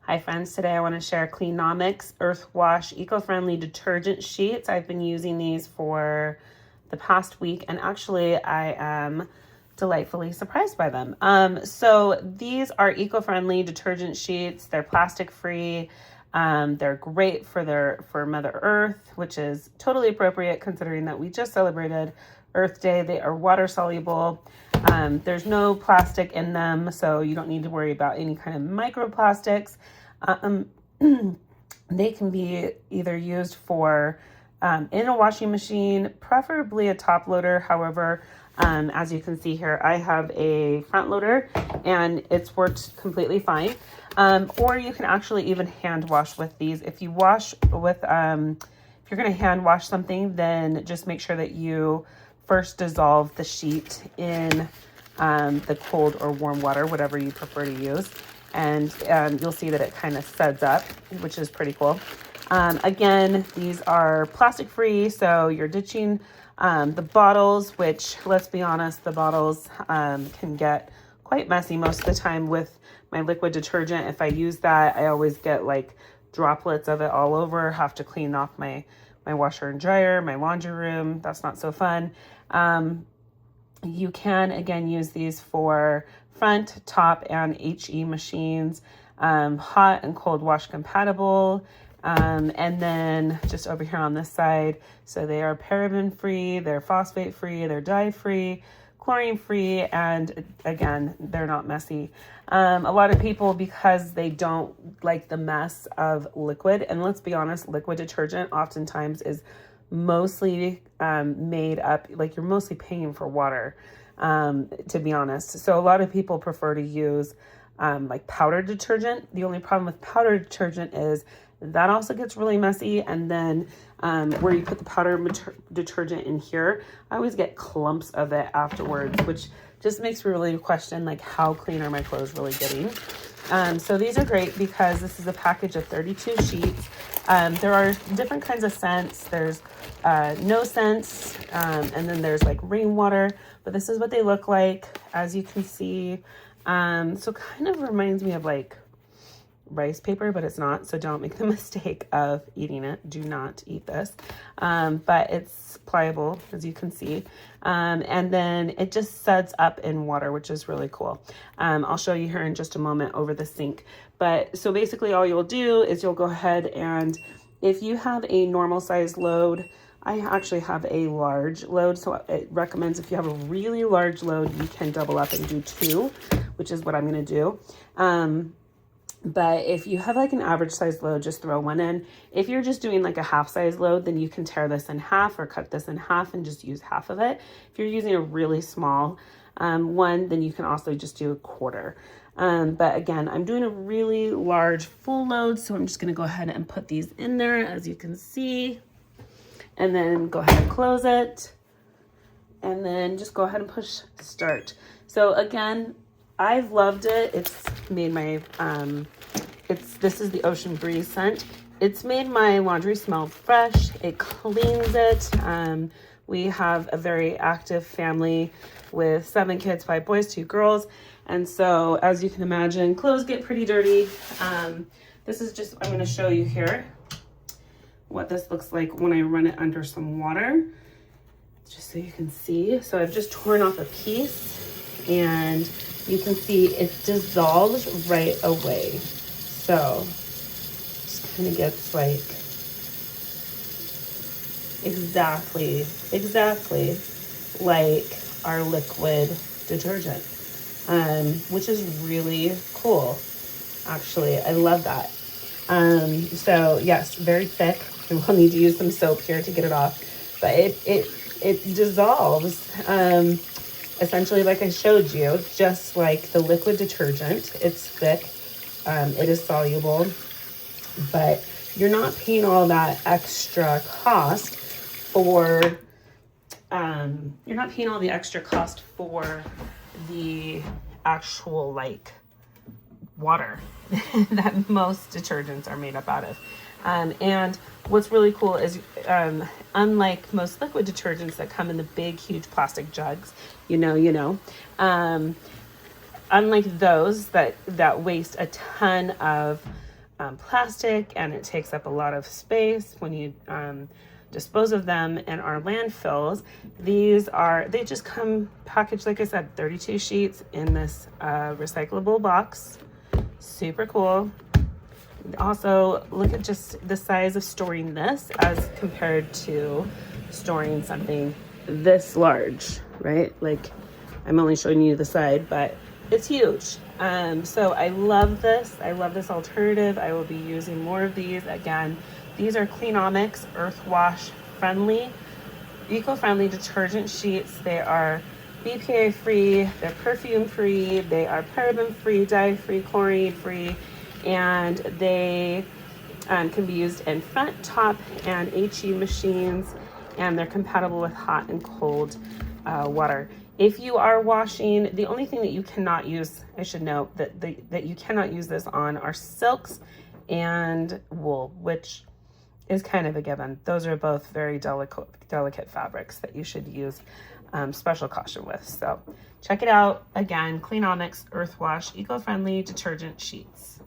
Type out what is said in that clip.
Hi friends, today I want to share Cleanomics Earthwash eco-friendly detergent sheets. I've been using these for the past week and actually I am delightfully surprised by them. So these are eco-friendly detergent sheets. They're plastic free. They're great for Mother Earth, which is totally appropriate considering that we just celebrated Earth Day. They are water soluble. There's no plastic in them, so you don't need to worry about any kind of microplastics. They can be either used for in a washing machine, preferably a top loader. However, as you can see here, I have a front loader and it's worked completely fine. Or you can actually even hand wash with these. If you wash with, if you're going to hand wash something, then just make sure that you first dissolve the sheet in the cold or warm water, whatever you prefer to use. And you'll see that it kind of suds up, which is pretty cool. Again, these are plastic free, so you're ditching the bottles, which, let's be honest, the bottles can get quite messy most of the time with my liquid detergent. If I use that, I always get like droplets of it all over, have to clean off my washer and dryer, my laundry room. That's not so fun. You can, again, use these for front, top, and HE machines, hot and cold wash compatible. And then just over here on this side, so they are paraben free, they're phosphate free, they're dye free, chlorine free, and again, they're not messy. A lot of people, because they don't like the mess of liquid, and let's be honest, liquid detergent oftentimes is mostly made up, like you're mostly paying for water, to be honest. So a lot of people prefer to use like powdered detergent. The only problem with powdered detergent is that also gets really messy. And then where you put the powdered detergent in here, I always get clumps of it afterwards, which just makes me really question, like, how clean are my clothes really getting? So these are great because this is a package of 32 sheets. There are different kinds of scents. There's no scents, and then there's like rainwater, but this is what they look like, as you can see. So kind of reminds me of like rice paper, but it's not, so don't make the mistake of eating it. Do not eat this. But it's pliable, as you can see. And then it just suds up in water, which is really cool. I'll show you here in just a moment over the sink. But so basically all you'll do is you'll go ahead and if you have a normal size load, I actually have a large load, so it recommends if you have a really large load, you can double up and do 2, which is what I'm going to do. But if you have like an average size load, just throw 1 in. If you're just doing like a half size load, then you can tear this in half or cut this in half and just use half of it. If you're using a really small one, then you can also just do 1/4. But again, I'm doing a really large full load, so I'm just going to go ahead and put these in there, as you can see, and then go ahead and close it, and then just go ahead and push start. So again, I've loved it. It's made my, this is the Ocean Breeze scent. It's made my laundry smell fresh. It cleans it. We have a very active family with 7 kids, 5 boys, 2 girls. And so as you can imagine, clothes get pretty dirty. This is just, I'm gonna show you here what this looks like when I run it under some water, just so you can see. So I've just torn off a piece and you can see it dissolves right away. So just kind of gets like exactly like our liquid detergent, which is really cool. Actually, I love that. So yes, very thick. I will need to use some soap here to get it off, but it dissolves. Essentially, like I showed you, just like the liquid detergent, it's thick, it is soluble, but you're not paying all that extra cost for, you're not paying all the extra cost for the actual like water that most detergents are made up out of. And what's really cool is, unlike most liquid detergents that come in the big, huge plastic jugs, unlike those that waste a ton of plastic, and it takes up a lot of space when you dispose of them in our landfills. They just come packaged, like I said, 32 sheets in this recyclable box. Super cool. Also, look at just the size of storing this as compared to storing something this large, right? Like, I'm only showing you the side, but it's huge. So I love this. I love this alternative. I will be using more of these. Again, these are Cleanomics Earthwash friendly, eco-friendly detergent sheets. They are BPA free, they're perfume free, they are paraben free, dye free, chlorine free, and they can be used in front, top, and HE machines, and they're compatible with hot and cold water. If you are washing, the only thing that you cannot use, I should note that you cannot use this on are silks and wool, which is kind of a given. Those are both very delicate fabrics that you should use special caution with. So check it out. Again, Cleanomics Earthwash eco-friendly detergent sheets.